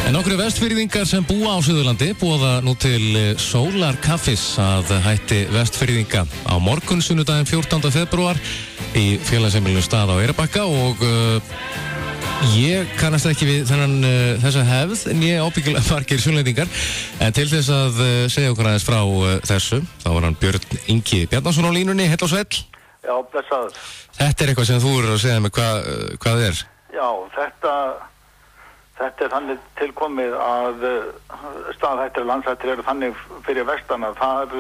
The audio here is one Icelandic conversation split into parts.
En nokkru vestfirðingar sem búa á Suðurlandi boða nú til sólarkaffis að hætti Vestfirðinga á morgun sunnudaginn 14. febrúar í félagsheimilinu Stað á Eyrarbakka og ég kannast ekki við þessa hefð en ég ábyggilega margir sunnlendingar en til þess að segja okkur aðeins frá þessu þá var hann Björn Ingi Bjarnason á línunni, heill og svell. Já, blessaður. Þetta er eitthvað sem þú eru að segja mig hvað er? Já, Þetta er þannig tilkomið að staðhættir og landshættir eru þannig fyrir vestan að þar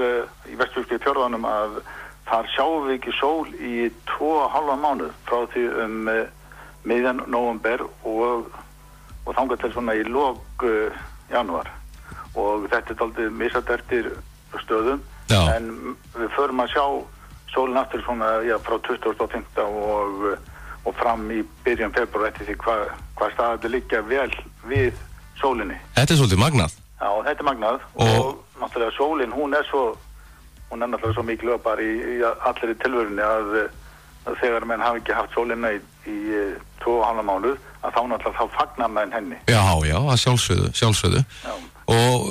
í vestfirðska fjórðanum að þar sjáum við ekki sól í 2,5 mánuð frá því miðjan nóvember og þangað til svona í lok janúar og þetta er dálítið misjafnt stöðum. Já. En við förum að sjá sólinn aftur svona frá 25. og fram í byrjun febrúar eftir því hvað staðið liggja vel við sólinni. Þetta er svolítið magnað. Já, þetta er magnað og náttúrulega sólin, hún er náttúrulega svo mikilvæg bara í allri tilverunni að þegar menn hafa ekki haft sólina í 2,5 mánuð að þá náttúrulega þá fagnar menn henni. Já, að sjálfsögðu. Já. Og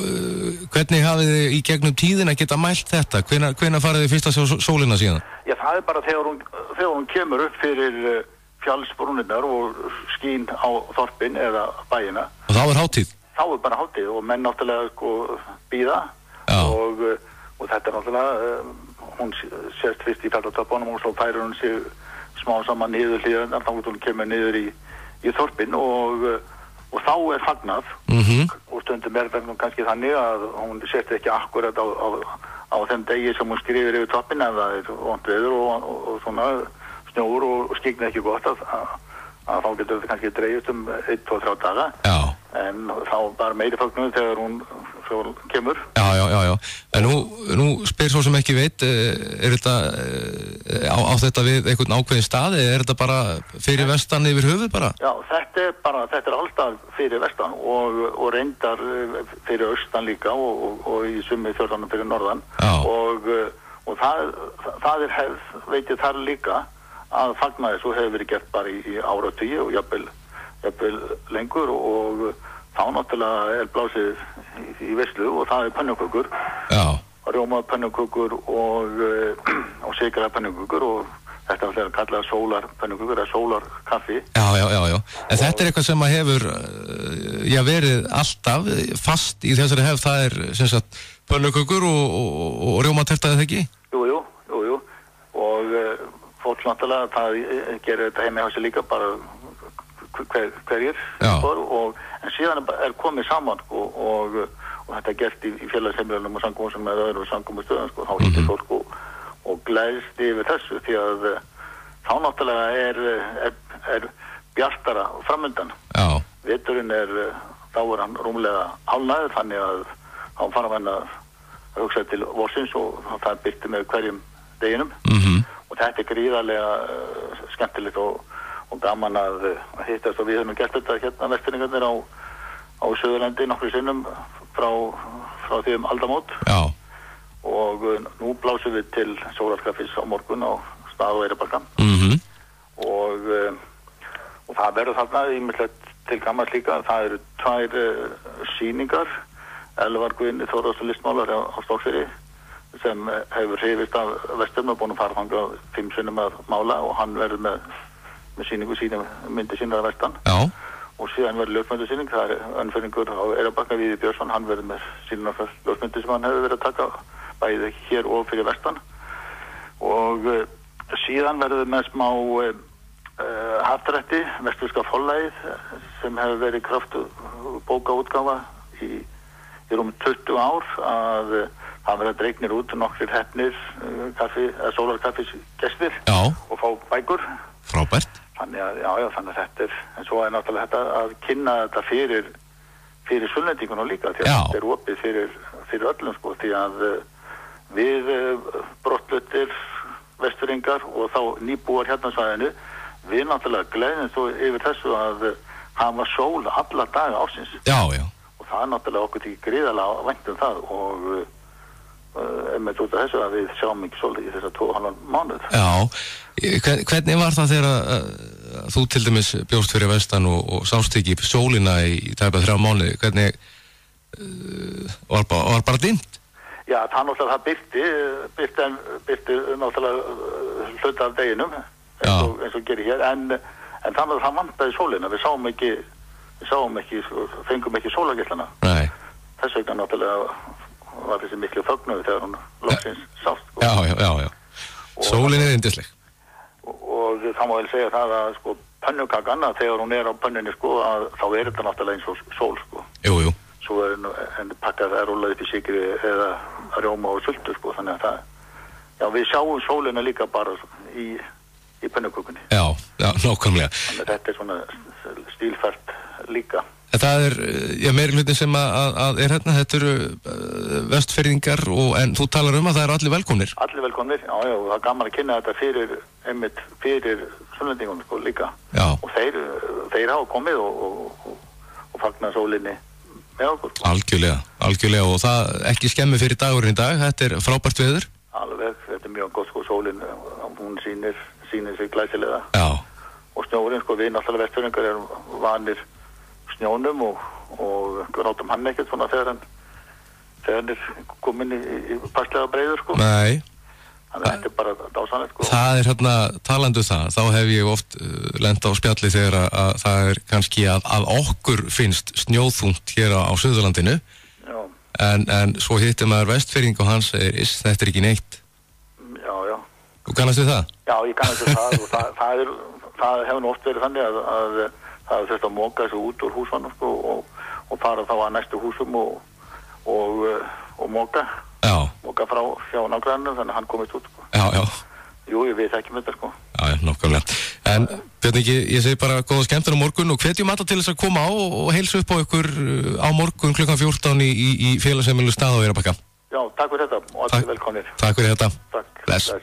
hvernig hafið þið í gegnum tíðina geta mælt þetta? Hvenær farið þið fyrst að sjá sólina síðan? Já, það er bara þegar hún kemur upp fyrir fjallsbrúnirnar og skín á þorpin eða bæina. Og þá er hátíð? Þá er bara hátíð og menn náttúrulega bíða og þetta er náttúrulega, hún sést fyrst í fjallatöpunum og svo færir hún sig smá saman niður hlýðarnar, þá hún kemur niður í þorpin og þá er fagnað og stundum er það kannski þannig að hún sést ekki akkurat á þeim degi sem hún skrifir yfir toppin ef það er vont veður og svona snjór og skygna ekki gott að þá getur þetta kannski dreifist 1, 2, 3 daga. Já. En þá bara meiri fagnað þegar hún kemur. Já. En nú spyr svo sem ekki veit, er þetta á þetta við einhvern ákveðin stað eða er þetta bara fyrir vestan yfir höfuð bara? Já, þetta er alltaf fyrir vestan og reyndar fyrir austan líka og í summi fjórðanum fyrir norðan. Já. Og það er hefð, veit ég þar líka að fagna þessu hefur verið gert bara í áratugi og jafnvel lengur og þá náttúrulega er blásið í veislu og það er pönnukökur. Já. Rjóma pönnukökur og sigra pönnukökur og þetta er alltaf kallað sólarpönnukökur eða sólarkaffi. Já. En þetta er eitthvað sem að hefur verið alltaf fast í þessari hefð, það er sem sagt pönnukökur og rjómaterta eða ekki? Jú. Og fólk náttúrulega, það gerir þetta heima hjá sig líka bara hverjir en síðan er komið saman og þetta er gert í félagsheimilunum og samkomum með öðrum samkomustöðum þá hittir fólk og gleðst yfir þessu því að þá náttúrulega er bjartara framundan. Já. Veturinn þá er hann rúmlega hálfnaður þannig að hann fara menn að hugsa til vorsins og það byrti með hverjum deginum og þetta er gríðarlega skemmtilegt og gaman að hittast og við höfum gert þetta hérna vestfirðingarnir á Suðurlandi nokkru sinnum frá því aldamót. Já. Og nú blásum við til sólarkaffis á morgun á Stað á Eyrarbakka. Og það verður þarna ýmislegt til gamans líka. Það eru 2 sýningar. Elvar Guðni Þórðarsson listmálar á Stokkseyri sem hefur hrifist af vesturinn og búin að fara þangað 5 sinnum að mála og hann verður með sýningu myndi sínar að vestan. Já. Og síðan verður ljósmyndasýning, það er önnfyrringur á Eyrarbakka Víði Björnsson, hann verður með sínar ljósmyndir sem hann hefur verið að taka bæði hér og fyrir vestan. Og síðan verður með smá haftrætti, vestfirðska forlagið sem hefur verið kraftu bókaútgáfa í rúm 20 ár að það verður dregnir út nokkrir hefnir sólarkaffis gestir og fá bækur. Frábært. Þannig að þetta en svo er náttúrulega þetta að kynna þetta fyrir sunnlendingunum líka því að þetta er opið fyrir öllum því að við brottfluttir vestfirðingar og þá nýbúar hérna á svæðinu við náttúrulega gleðumst yfir þessu að hafa sól alla daga ársins. Já. Og það er náttúrulega okkur til gríðarlega vænt það og með út af þessu að við sjáum ekki svolítið í þessa 2,5 mánuð. Já, hvernig var það þegar þú til dæmis bjóst fyrir vestan og sást ekki sólina í tæpa 3 mánuði. Hvernig var bara dimmt? Já, það náttúrulega birti náttúrulega hluta af deginum eins og gerir hér en það vantaði sólina, við sáum ekki fengum ekki sólargeislana. Nei. Þess vegna náttúrulega var þessi miklu fögnuði þegar hún loksins sást. Sko. Já. Sólin yndisleg. Og það má vel segja það að sko pönnukakan þegar hún á pönnunni sko að þá þetta náttúrulega eins og sól sko. Jú. Svo henni pakkað rúllað upp í sykri eða rjóma og sultu sko þannig að við sjáum sólina líka bara í pönnukökunni. Já, nákvæmlega. Þannig að þetta svona stílfært líka. En það meiri hlutin sem að hérna, þetta eru vestfirðingar en þú talar að það eru allir velkomnir. Allir velkomnir, já, og það gaman að kynna þetta fyrir sunnlendingunum sko líka. Já. Og þeir hafa komið og fagna sólinni með okkur. Algjörlega og það ekki skemmi fyrir dagurinn í dag, þetta frábært veður. Alveg, þetta mjög gott sko sólin, hún sýnir sig glæsilega. Já. Og snjórinn sko, við náttúrulega vestfirðingar erum vanir snjónum og rátum hann ekkert svona þegar hann komin í passlega breiður sko. Nei. Þannig að þetta bara dásanlegt sko. Það hérna, talandu þá hef ég oft lent á spjalli þegar að það kannski að okkur finnst snjóþungt hér á Suðurlandinu. Já. En svo hittir maður vestfirðing og hann segir, þetta ekki neitt. Já. Þú kannast við það? Já, ég kannast við það og það hefur oft verið þannig að það þurft að móka þessu út úr húsvanum sko, og fara þá að næstu húsum og móka. Já. Móka frá nágrannum þannig að hann komist út sko. Já. Jú, ég veit ekki með þetta sko. Já, nákvæmlega. En Björn Ingi, ég segi bara góða skemmtun á morgun og hvetjum alla til þess að koma á og heilsa upp á ykkur á morgun klukkan 14 í félagsheimilu stað á Eyrarbakka. Já, takk fyrir þetta og allir velkomnir. Takk fyrir þetta. Takk. Bless.